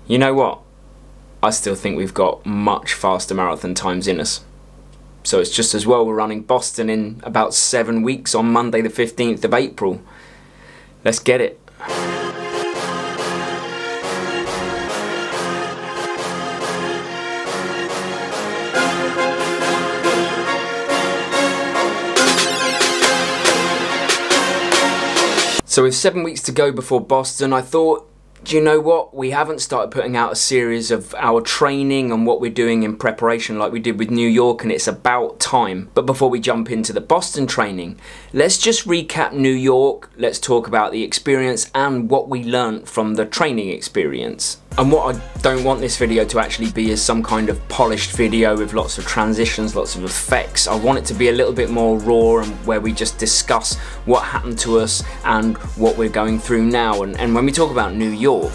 You know what? I still think we've got much faster marathon times in us. So it's just as well we're running Boston in about 7 weeks on Monday the 15th of April. Let's get it. So with 7 weeks to go before Boston, I thought, do you know what? We haven't started putting out a series of our training and what we're doing in preparation like we did with New York, and it's about time. But before we jump into the Boston training, let's just recap New York. Let's talk about the experience and what we learnt from the training experience. And what I don't want this video to actually be is some kind of polished video with lots of transitions, lots of effects. I want it to be a little bit more raw and where we just discuss what happened to us and what we're going through now. And when we talk about New York,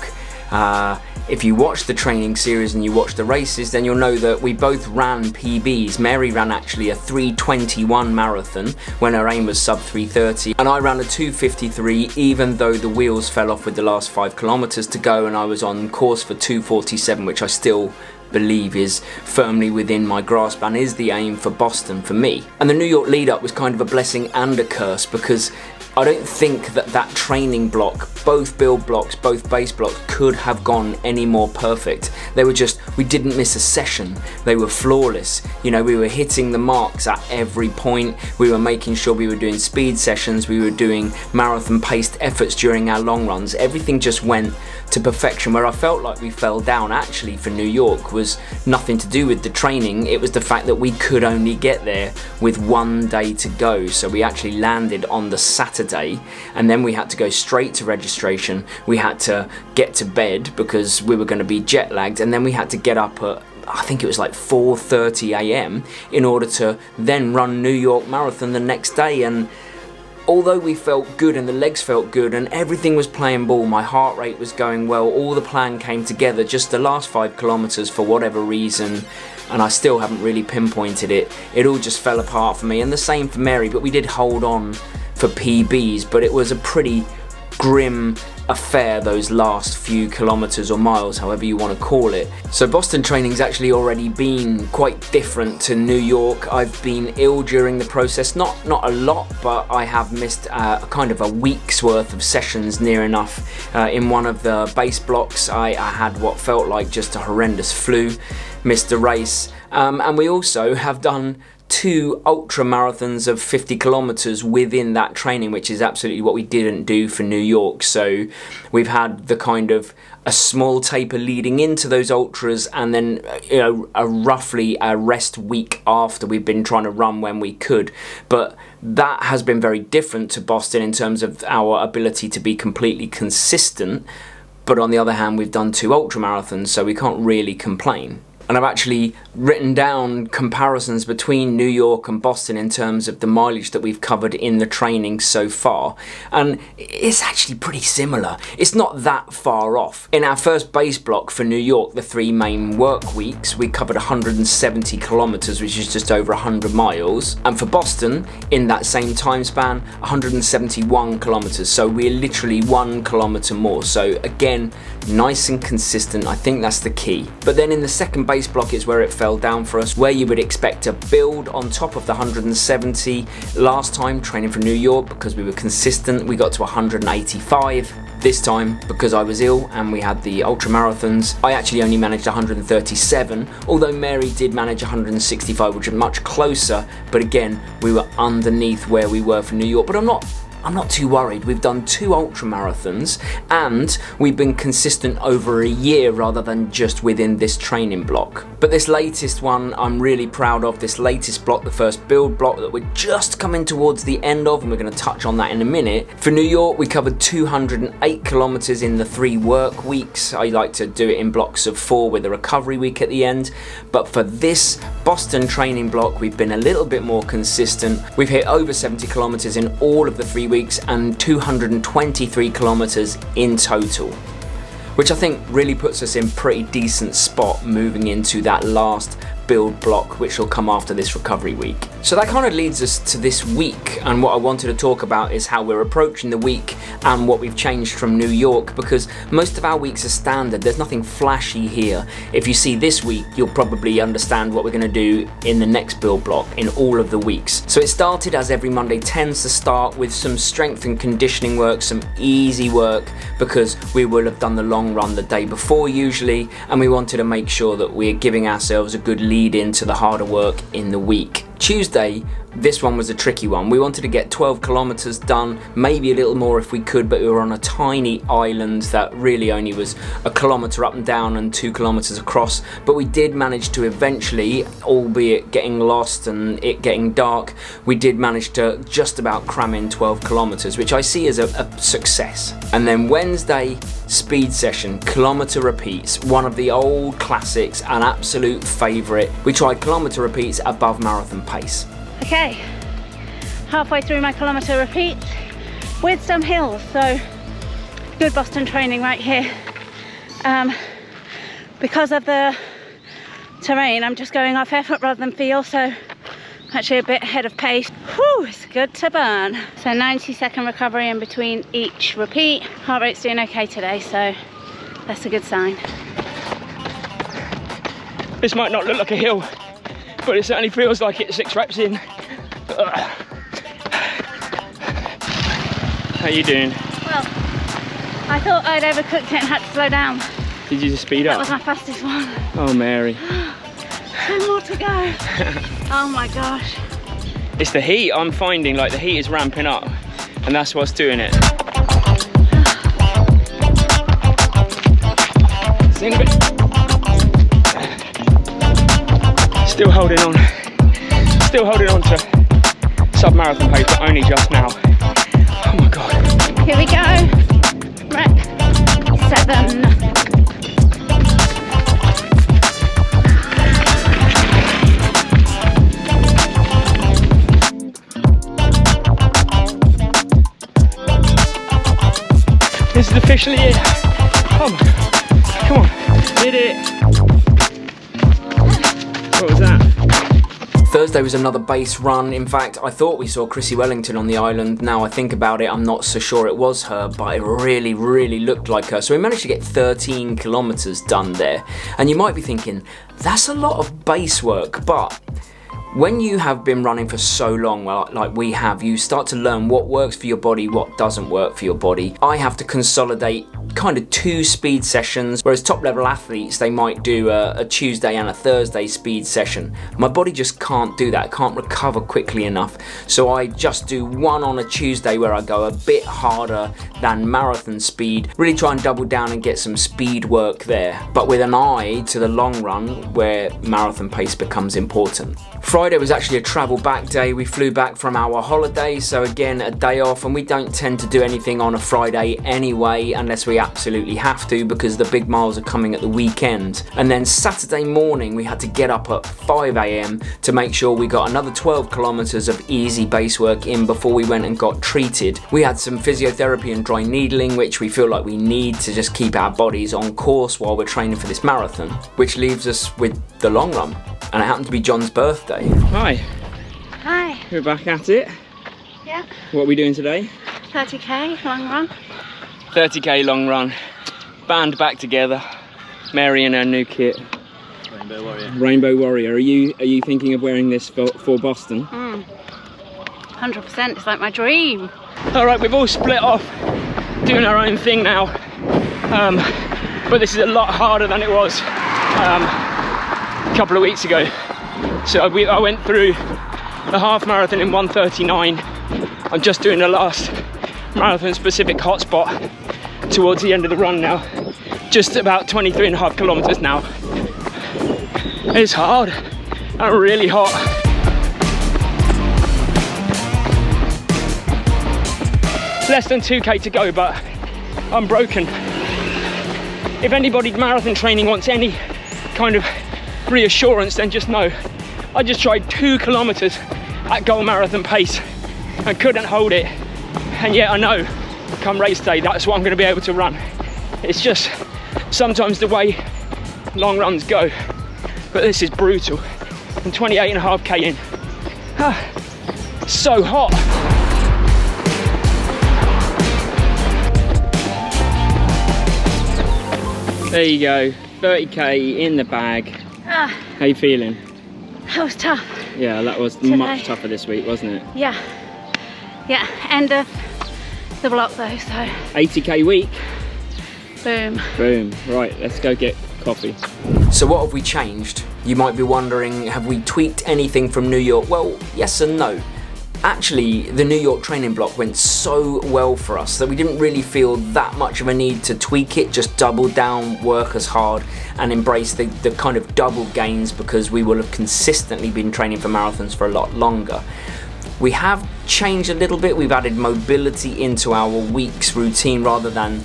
if you watch the training series and you watch the races, then you'll know that we both ran PBs. Mary ran actually a 3:21 marathon when her aim was sub 3:30, and I ran a 2:53 even though the wheels fell off with the last 5 kilometers to go, and I was on course for 2:47, which I still believe is firmly within my grasp and is the aim for Boston for me. And the New York lead up was kind of a blessing and a curse, because I don't think that that training block, both build blocks, both base blocks, could have gone any more perfect. They were just, we didn't miss a session. They were flawless. You know, we were hitting the marks at every point. We were making sure we were doing speed sessions. We were doing marathon paced efforts during our long runs. Everything just went to perfection. Where I felt like we fell down actually for New York was nothing to do with the training. It was the fact that we could only get there with 1 day to go. So we actually landed on the Saturday, and then we had to go straight to registration. We had to get to bed because we were going to be jet lagged, and then we had to get up at, I think it was like 4:30 AM in order to then run New York Marathon the next day. And although we felt good and the legs felt good and everything was playing ball, my heart rate was going well, all the plan came together, just the last 5 kilometers for whatever reason, and I still haven't really pinpointed it, it all just fell apart for me. And the same for Mary, but we did hold on for PBs, but it was a pretty grim affair, those last few kilometers or miles, however you want to call it. So Boston training's actually already been quite different to New York. I've been ill during the process, not a lot, but I have missed kind of a week's worth of sessions near enough. In one of the base blocks I had what felt like just a horrendous flu, missed a race, and we also have done 2 ultra marathons of 50 kilometers within that training, which is absolutely what we didn't do for New York. So we've had the kind of a small taper leading into those ultras, and then you know roughly a rest week after. We've been trying to run when we could, but that has been very different to Boston in terms of our ability to be completely consistent. But on the other hand, we've done 2 ultra marathons, so we can't really complain. And I've actually written down comparisons between New York and Boston in terms of the mileage that we've covered in the training so far, and it's actually pretty similar. It's not that far off. In our first base block for New York, the 3 main work weeks, we covered 170 kilometers, which is just over 100 miles. And for Boston, in that same time span, 171 kilometers. So we're literally 1 kilometer more. So again, nice and consistent. I think that's the key. But then in the second base block is where it fell down for us, where you would expect to build on top of the 170 last time training for New York. Because we were consistent, we got to 185. This time, because I was ill and we had the ultra marathons, I actually only managed 137, although Mary did manage 165, which is much closer, but again, we were underneath where we were for New York. But I'm not too worried. We've done 2 ultra marathons and we've been consistent over a year rather than just within this training block. But this latest one I'm really proud of. This latest block, the first build block that we're just coming towards the end of, and we're going to touch on that in a minute. For New York, we covered 208 kilometers in the 3 work weeks. I like to do it in blocks of 4 with a recovery week at the end. But for this Boston training block, we've been a little bit more consistent. We've hit over 70 kilometers in all of the 3 weeks and 223 kilometers in total, which I think really puts us in pretty decent spot moving into that last build block, which will come after this recovery week. So that kind of leads us to this week, and what I wanted to talk about is how we're approaching the week and what we've changed from New York, because most of our weeks are standard. There's nothing flashy here. If you see this week, you'll probably understand what we're going to do in the next build block in all of the weeks. So it started, as every Monday tends to start, with some strength and conditioning work, some easy work, because we will have done the long run the day before usually, and we wanted to make sure that we're giving ourselves a good lead into the harder work in the week. Tuesday, this one was a tricky one. We wanted to get 12 kilometers done, maybe a little more if we could, but we were on a tiny island that really only was a kilometer up and down and 2 kilometers across. But we did manage to eventually, albeit getting lost and it getting dark, we did manage to just about cram in 12 kilometers, which I see as a success. And then Wednesday, speed session, kilometer repeats, one of the old classics, an absolute favorite. We tried kilometer repeats above marathon pace. Okay, halfway through my kilometer repeats with some hills, so good Boston training right here. Because of the terrain, I'm just going off effort rather than feel, so actually a bit ahead of pace. Whew, it's good to burn. So 90-second recovery in between each repeat. Heart rate's doing okay today, so that's a good sign. This might not look like a hill, but it certainly feels like it 6 reps in. How you doing? Well, I thought I'd overcooked it and had to slow down. Did you just speed up? That was my fastest one. Oh, Mary. 2 more to go. Oh my gosh. It's the heat. I'm finding like the heat is ramping up, and that's what's doing it. Still holding on. Still holding on to sub-marathon pace, but only just now. Oh my god. Here we go. Rep 7. This is officially it. Oh my god. Come on. Did it. What was that? Thursday was another base run. In fact, I thought we saw Chrissy Wellington on the island. Now I think about it, I'm not so sure it was her, but it really, really looked like her. So we managed to get 13 kilometers done there. And you might be thinking, that's a lot of base work, but when you have been running for so long, well, like we have, you start to learn what works for your body, what doesn't work for your body. I have to consolidate kind of 2 speed sessions, whereas top level athletes, they might do a Tuesday and a Thursday speed session. My body just can't do that, can't recover quickly enough. So I just do one on a Tuesday where I go a bit harder than marathon speed, really try and double down and get some speed work there, but with an eye to the long run where marathon pace becomes important. Friday was actually a travel back day. We flew back from our holiday, so again a day off, and we don't tend to do anything on a Friday anyway unless we absolutely have to, because the big miles are coming at the weekend. And then Saturday morning we had to get up at 5 AM to make sure we got another 12 kilometers of easy base work in before we went and got treated. We had some physiotherapy and dry needling, which we feel like we need to just keep our bodies on course while we're training for this marathon, which leaves us with the long run. And it happened to be John's birthday. Hi. Hi. We're back at it. Yeah. What are we doing today? 30k long run. 30k long run. Band back together. Mary in her new kit. Rainbow Warrior. Rainbow Warrior. Are you thinking of wearing this for Boston? 100%. It's like my dream. All right, we've all split off, doing our own thing now. But this is a lot harder than it was a couple of weeks ago. So I went through the half marathon in 1:39. I'm just doing the last marathon specific hotspot towards the end of the run now. Just about 23.5 kilometers now. It's hard and really hot. Less than 2k to go, but I'm broken. If anybody marathon training wants any kind of reassurance, then just know I just tried 2 kilometers at goal marathon pace and couldn't hold it, and yet I know come race day that's what I'm going to be able to run. It's just sometimes the way long runs go, but this is brutal. and 28.5k in. So hot. There you go, 30k in the bag. How you feeling? That was tough. Yeah, that was Today. Much tougher this week, wasn't it? Yeah, yeah, end of the block though, so 80k week. boom. Boom. Right, let's go get coffee. So what have we changed? You might be wondering, have we tweaked anything from New York? Well, yes and no. Actually, the New York training block went so well for us that we didn't really feel that much of a need to tweak it, just double down, work as hard and embrace the kind of double gains, because we will have consistently been training for marathons for a lot longer. We have changed a little bit. We've added mobility into our week's routine rather than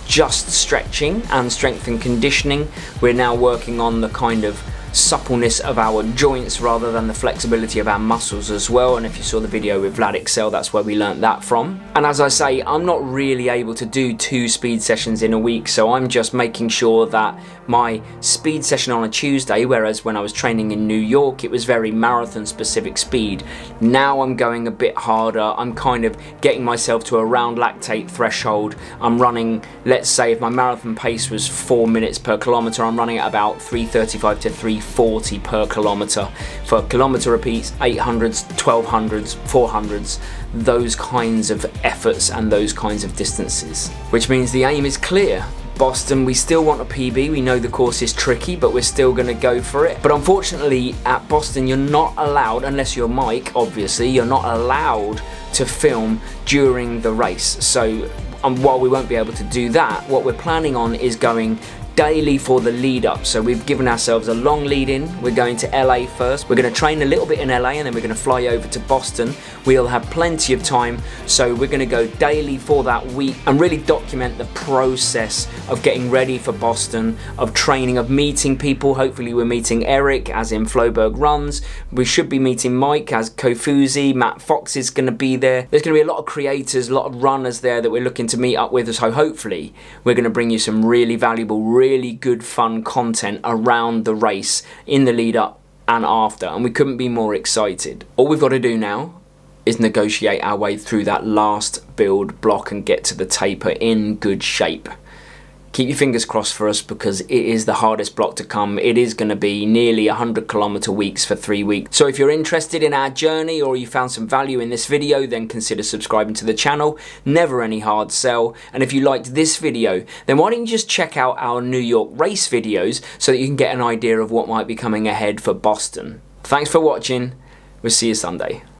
just stretching and strength and conditioning. We're now working on the kind of suppleness of our joints rather than the flexibility of our muscles as well. And if you saw the video with Vlad Excel, that's where we learnt that from. And as I say, I'm not really able to do 2 speed sessions in a week, so I'm just making sure that my speed session on a Tuesday, whereas when I was training in New York it was very marathon specific speed, now I'm going a bit harder. I'm kind of getting myself to around lactate threshold. I'm running, let's say if my marathon pace was 4 minutes per kilometre, I'm running at about 3:35 to 3:40 per kilometre. For kilometre repeats, 800s, 1200s, 400s, those kinds of efforts and those kinds of distances. Which means the aim is clear. Boston, we still want a PB. We know the course is tricky, but we're still going to go for it. But unfortunately at Boston you're not allowed, unless you're Mike obviously, you're not allowed to film during the race. So while we won't be able to do that, what we're planning on is going daily for the lead up. So we've given ourselves a long lead in. We're going to LA first. We're going to train a little bit in LA and then we're going to fly over to Boston. We'll have plenty of time, so we're going to go daily for that week and really document the process of getting ready for Boston, of training, of meeting people. Hopefully we're meeting Eric as in Floberg Runs. We should be meeting Mike as Kofuzi. Matt Fox is going to be there. There's going to be a lot of creators, a lot of runners there that we're looking to meet up with. So hopefully we're going to bring you some really valuable, really good fun content around the race in the lead up and after, and we couldn't be more excited. All we've got to do now is negotiate our way through that last build block and get to the taper in good shape. Keep your fingers crossed for us, because it is the hardest block to come. It is going to be nearly 100 kilometer weeks for 3 weeks. So if you're interested in our journey or you found some value in this video, then consider subscribing to the channel. Never any hard sell. And if you liked this video, then why don't you just check out our New York race videos so that you can get an idea of what might be coming ahead for Boston. Thanks for watching. We'll see you Sunday.